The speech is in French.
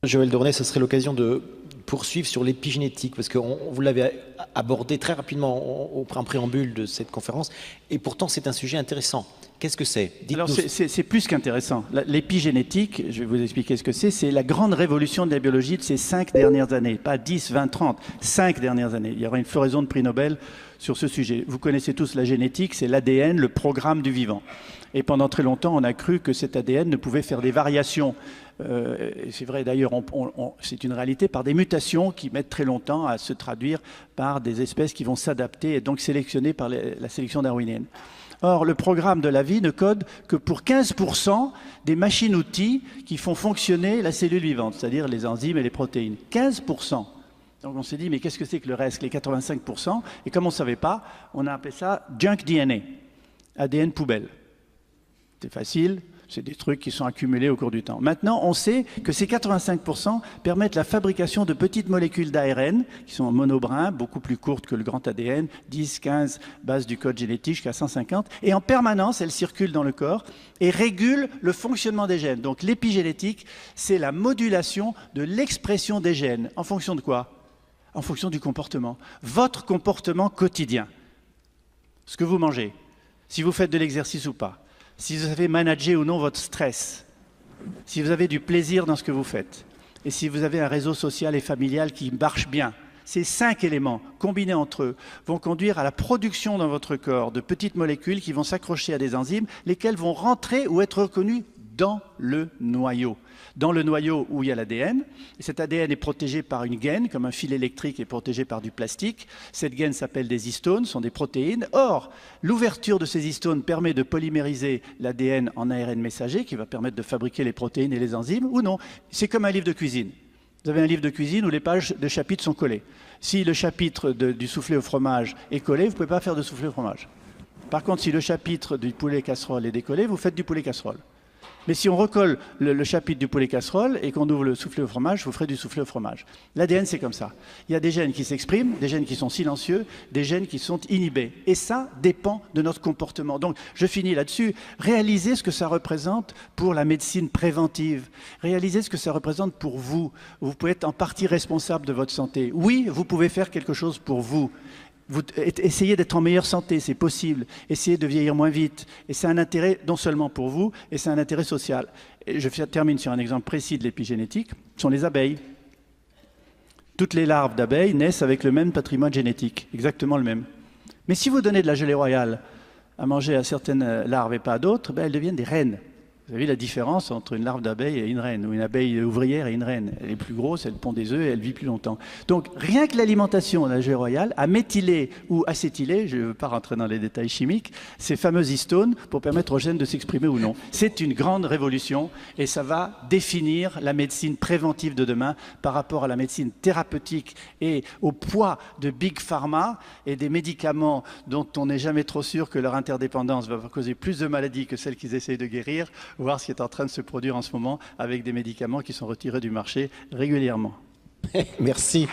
Joël Dornet, ce serait l'occasion de poursuivre sur l'épigénétique, parce que vous l'avez abordé très rapidement en préambule de cette conférence, et pourtant c'est un sujet intéressant. Qu'est-ce que c'est? Alors c'est plus qu'intéressant. L'épigénétique, je vais vous expliquer ce que c'est la grande révolution de la biologie de ces 5 dernières années, pas 10, 20, 30, 5 dernières années. Il y aura une floraison de prix Nobel sur ce sujet. Vous connaissez tous la génétique, c'est l'ADN, le programme du vivant. Et pendant très longtemps, on a cru que cet ADN ne pouvait faire des variations. C'est vrai d'ailleurs, c'est une réalité, par des mutations qui mettent très longtemps à se traduire par des espèces qui vont s'adapter et donc sélectionnées par la sélection darwinienne. Or, le programme de la vie ne code que pour 15% des machines-outils qui font fonctionner la cellule vivante, c'est-à-dire les enzymes et les protéines. 15%. Donc on s'est dit, mais qu'est-ce que c'est que le reste, les 85%? Et comme on ne savait pas, on a appelé ça junk DNA, ADN poubelle. C'est facile, c'est des trucs qui sont accumulés au cours du temps. Maintenant, on sait que ces 85% permettent la fabrication de petites molécules d'ARN, qui sont en monobrin, beaucoup plus courtes que le grand ADN, 10, 15 bases du code génétique jusqu'à 150, et en permanence, elles circulent dans le corps et régulent le fonctionnement des gènes. Donc l'épigénétique, c'est la modulation de l'expression des gènes. En fonction de quoi? En fonction du comportement. Votre comportement quotidien. Ce que vous mangez, si vous faites de l'exercice ou pas, si vous avez managé ou non votre stress, si vous avez du plaisir dans ce que vous faites, et si vous avez un réseau social et familial qui marche bien, ces 5 éléments, combinés entre eux, vont conduire à la production dans votre corps de petites molécules qui vont s'accrocher à des enzymes, lesquelles vont rentrer ou être reconnues dans le noyau. Dans le noyau où il y a l'ADN. Cet ADN est protégé par une gaine, comme un fil électrique est protégé par du plastique. Cette gaine s'appelle des histones, sont des protéines. Or, l'ouverture de ces histones permet de polymériser l'ADN en ARN messager, qui va permettre de fabriquer les protéines et les enzymes, ou non. C'est comme un livre de cuisine. Vous avez un livre de cuisine où les pages de chapitres sont collées. Si le chapitre du soufflé au fromage est collé, vous ne pouvez pas faire de soufflé au fromage. Par contre, si le chapitre du poulet casserole est décollé, vous faites du poulet casserole. Mais si on recolle le chapitre du poulet casserole et qu'on ouvre le soufflé au fromage, vous ferez du soufflé au fromage. L'ADN, c'est comme ça. Il y a des gènes qui s'expriment, des gènes qui sont silencieux, des gènes qui sont inhibés. Et ça dépend de notre comportement. Donc, je finis là-dessus. Réalisez ce que ça représente pour la médecine préventive. Réalisez ce que ça représente pour vous. Vous pouvez être en partie responsable de votre santé. Oui, vous pouvez faire quelque chose pour vous. Essayez d'être en meilleure santé, c'est possible. Essayez de vieillir moins vite. Et c'est un intérêt non seulement pour vous, et c'est un intérêt social. Et je termine sur un exemple précis de l'épigénétique, ce sont les abeilles. Toutes les larves d'abeilles naissent avec le même patrimoine génétique, exactement le même. Mais si vous donnez de la gelée royale à manger à certaines larves et pas à d'autres, elles deviennent des reines. Vous avez vu la différence entre une larve d'abeille et une reine, ou une abeille ouvrière et une reine. Elle est plus grosse, elle pond des œufs et elle vit plus longtemps. Donc rien que l'alimentation de la gelée royale a méthylé ou acétylé, je ne veux pas rentrer dans les détails chimiques, ces fameuses histones pour permettre aux gènes de s'exprimer ou non. C'est une grande révolution et ça va définir la médecine préventive de demain par rapport à la médecine thérapeutique et au poids de Big Pharma et des médicaments dont on n'est jamais trop sûr que leur interdépendance va causer plus de maladies que celles qu'ils essayent de guérir. Voir ce qui est en train de se produire en ce moment avec des médicaments qui sont retirés du marché régulièrement. Merci.